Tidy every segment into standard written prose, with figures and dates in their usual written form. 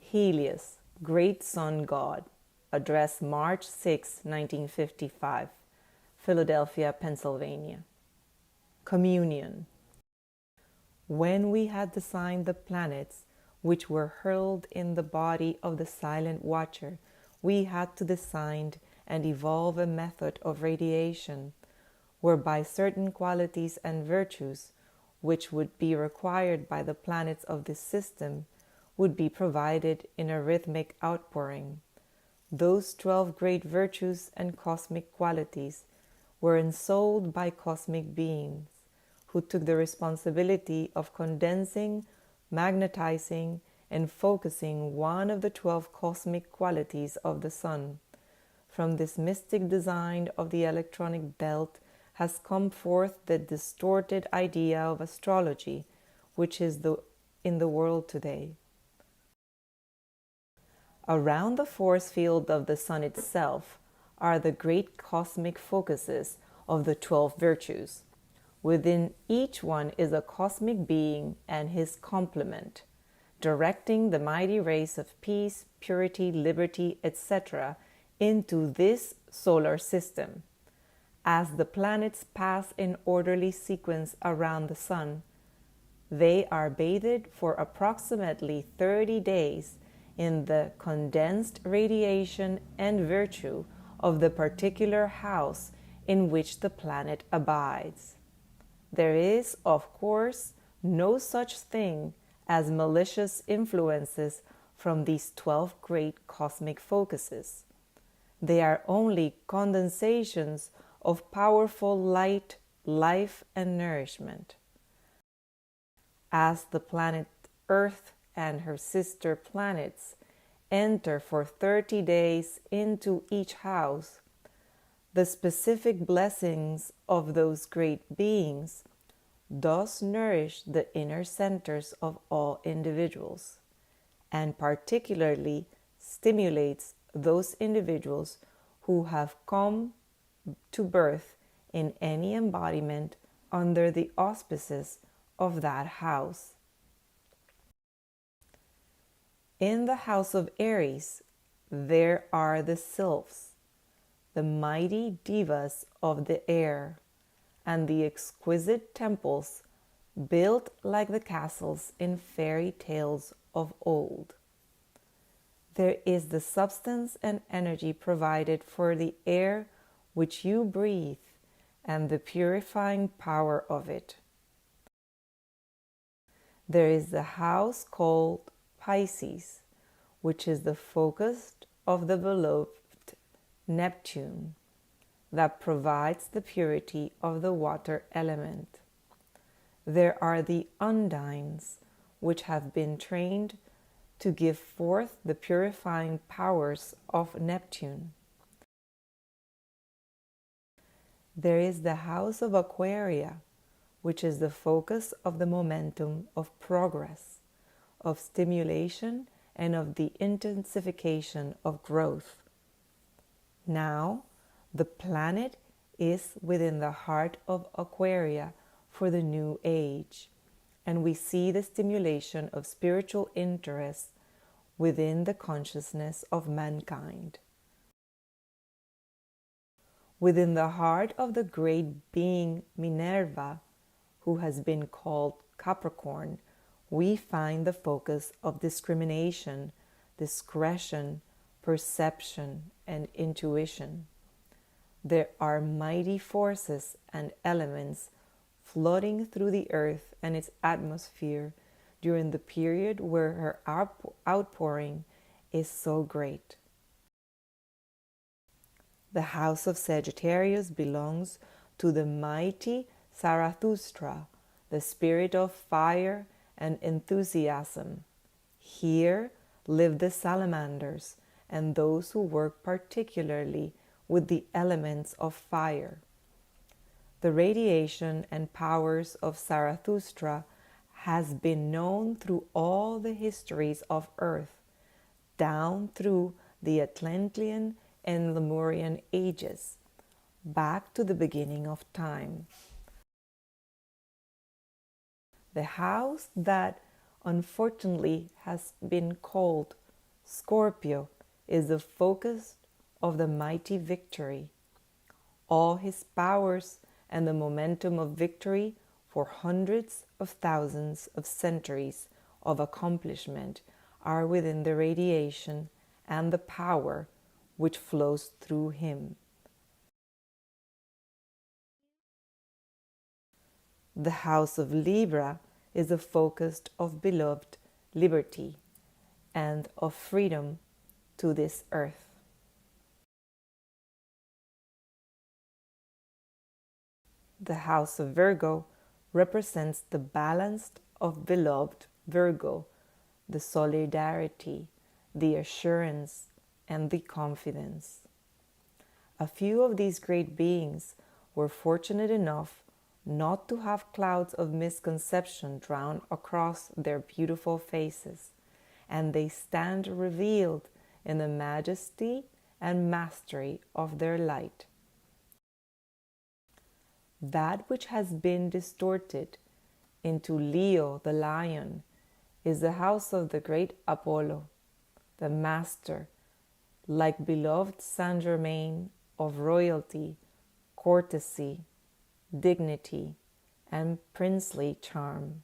Helios, Great Sun God. Address March 6, 1955. Philadelphia, Pennsylvania. Communion. When we had designed the planets, which were hurled in the body of the silent watcher, we had to design and evolve a method of radiation, whereby certain qualities and virtues, which would be required by the planets of this system, would be provided in a rhythmic outpouring. Those 12 great virtues and cosmic qualities were ensouled by cosmic beings, who took the responsibility of condensing, magnetizing, and focusing one of the 12 cosmic qualities of the sun. From this mystic design of the electronic belt has come forth the distorted idea of astrology, which is in the world today. Around the force field of the sun itself are the great cosmic focuses of the 12 virtues. Within each one is a cosmic being and his complement, directing the mighty rays of peace, purity, liberty, etc. into this solar system. As the planets pass in orderly sequence around the sun, they are bathed for approximately 30 days in the condensed radiation and virtue of the particular house in which the planet abides. There is, of course, no such thing as malicious influences from these 12 great cosmic focuses. They are only condensations of powerful light, life, and nourishment. As the planet Earth and her sister planets enter for 30 days into each house, the specific blessings of those great beings thus nourish the inner centers of all individuals, and particularly stimulates those individuals who have come to birth in any embodiment under the auspices of that house. In the house of Aries, there are the sylphs, the mighty divas of the air, and the exquisite temples built like the castles in fairy tales of old. There is the substance and energy provided for the air which you breathe and the purifying power of it. There is the house called Pisces, which is the focus of the beloved Neptune, that provides the purity of the water element. There are the undines, which have been trained to give forth the purifying powers of Neptune. There is the house of Aquaria, which is the focus of the momentum of progress, of stimulation, and of the intensification of growth. Now, the planet is within the heart of Aquaria for the new age, and we see the stimulation of spiritual interest within the consciousness of mankind. Within the heart of the great being Minerva, who has been called Capricorn, we find the focus of discrimination, discretion, perception, and intuition. There are mighty forces and elements flooding through the earth and its atmosphere during the period where her outpouring is so great. The house of Sagittarius belongs to the mighty Zarathustra, the spirit of fire and enthusiasm. Here live the salamanders and those who work particularly with the elements of fire. The radiation and powers of Zarathustra has been known through all the histories of Earth, down through the Atlantean and Lemurian ages, back to the beginning of time. The house that unfortunately has been called Scorpio is the focus of the mighty victory. All his powers and the momentum of victory for hundreds of thousands of centuries of accomplishment are within the radiation and the power which flows through him. The house of Libra is the focus of beloved liberty and of freedom to this earth. The house of Virgo represents the balance of beloved Virgo, the solidarity, the assurance, and the confidence. A few of these great beings were fortunate enough not to have clouds of misconception drawn across their beautiful faces, and they stand revealed in the majesty and mastery of their light. That which has been distorted into Leo the lion is the house of the great Apollo, the master, like beloved Saint Germain, of royalty, courtesy, dignity, and princely charm.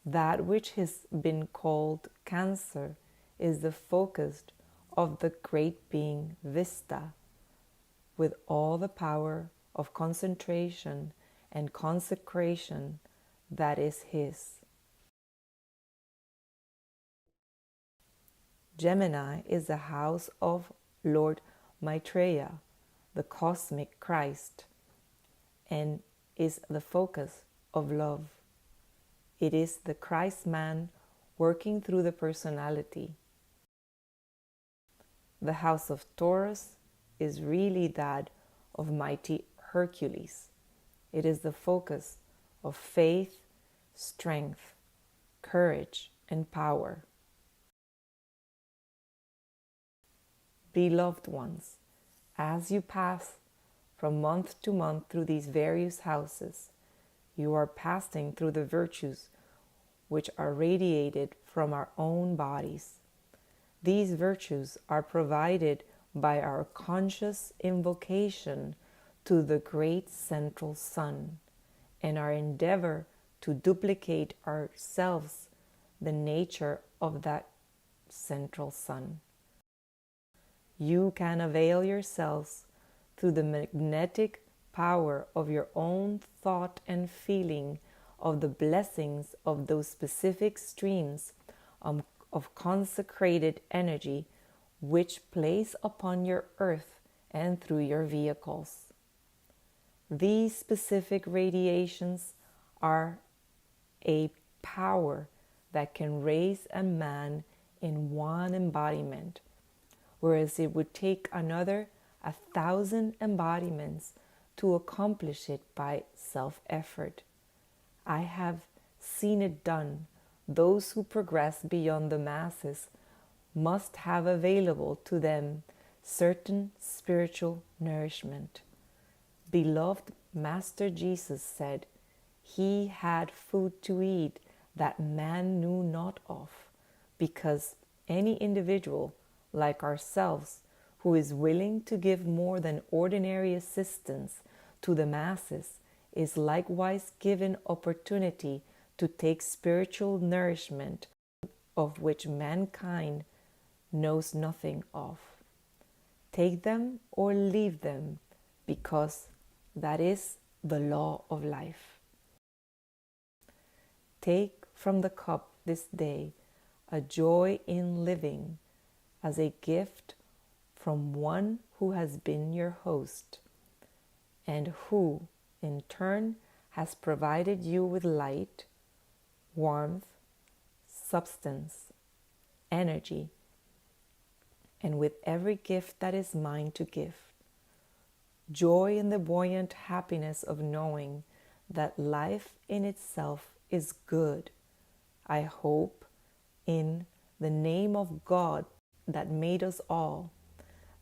That which has been called Cancer is the focus of the great being Vesta, with all the power of concentration and consecration that is his. Gemini is the house of Lord Maitreya, the cosmic Christ, and is the focus of love. It is the Christ man working through the personality. The house of Taurus is really that of mighty Hercules. It is the focus of faith, strength, courage, and power. Beloved ones, as you pass from month to month through these various houses, you are passing through the virtues which are radiated from our own bodies. These virtues are provided by our conscious invocation to the great central sun and our endeavor to duplicate ourselves the nature of that central sun. You can avail yourselves through the magnetic power of your own thought and feeling of the blessings of those specific streams of consecrated energy which place upon your earth and through your vehicles. These specific radiations are a power that can raise a man in one embodiment, whereas it would take another 1,000 embodiments to accomplish it by self-effort. I have seen it done. Those who progress beyond the masses must have available to them certain spiritual nourishment. Beloved Master Jesus said he had food to eat that man knew not of, because any individual like ourselves who is willing to give more than ordinary assistance to the masses is likewise given opportunity to take spiritual nourishment of which mankind knows nothing of. Take them or leave them, because that is the law of life. Take from the cup this day a joy in living as a gift from one who has been your host and who, in turn, has provided you with light, warmth, substance, energy, and with every gift that is mine to give. Joy in the buoyant happiness of knowing that life in itself is good. I hope in the name of God that made us all,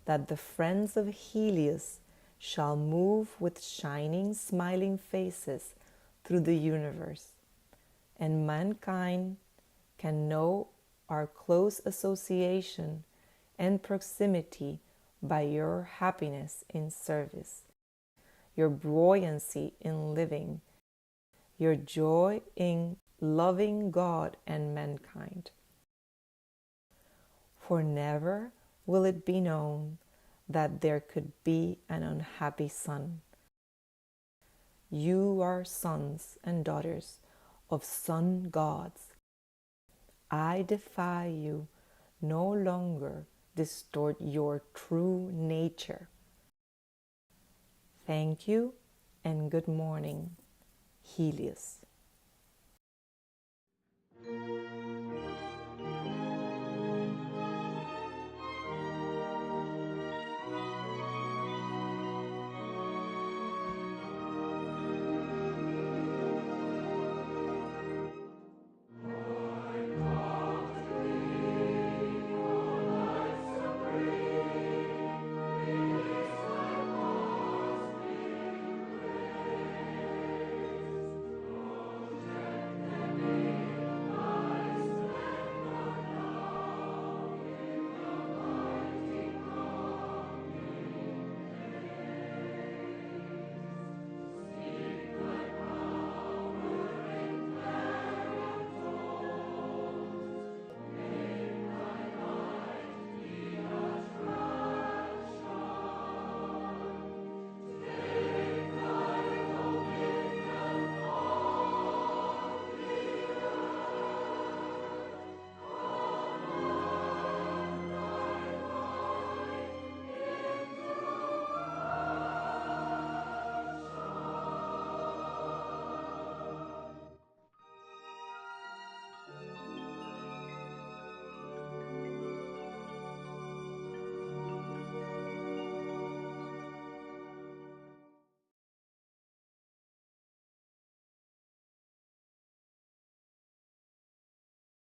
that the friends of Helios shall move with shining, smiling faces through the universe, and mankind can know our close association and proximity by your happiness in service, your buoyancy in living, your joy in loving God and mankind. For never will it be known that there could be an unhappy son. You are sons and daughters of sun gods. I defy you no longer distort your true nature. Thank you and good morning, Helios.